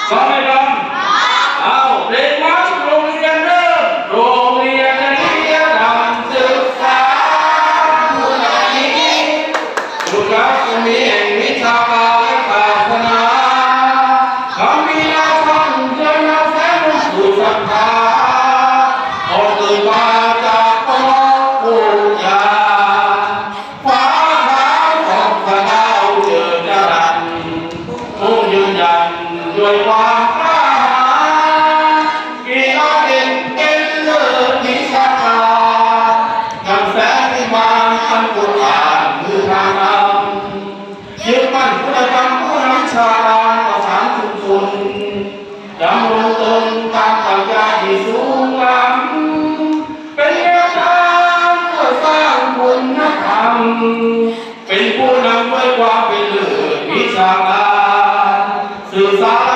พร้อมไหมครับเอาเพลงมาโรงเรียนเริ่มโรงเรียนนี้ทำศึกษาผู้ใหญ่ลูกรักมีแห่งวิชาการและศาสนาคำมีนาท่องเที่ยวนาแสนสู่ศรัทธาออกตื่นมาจากพ่อผู้ใหญ่ฟ้าขาวของพระดาวเจิดจรัสผู้ยืนยันด้วยความกล้าหาญกีฬาเด่นเป็นเลิศวิชาการยังแสนวิมานอันบุญอ่านคือทางนำยึดมั่นคุณธรรมผู้นำชาติประสานชุมชนดำรงตนตามปรัชญาที่สูงล้ำเป็นแนวทางเพื่อสร้างคุณธรรมเป็นผู้นำด้วยความเป็นเลิศวิชาการสื่อสาร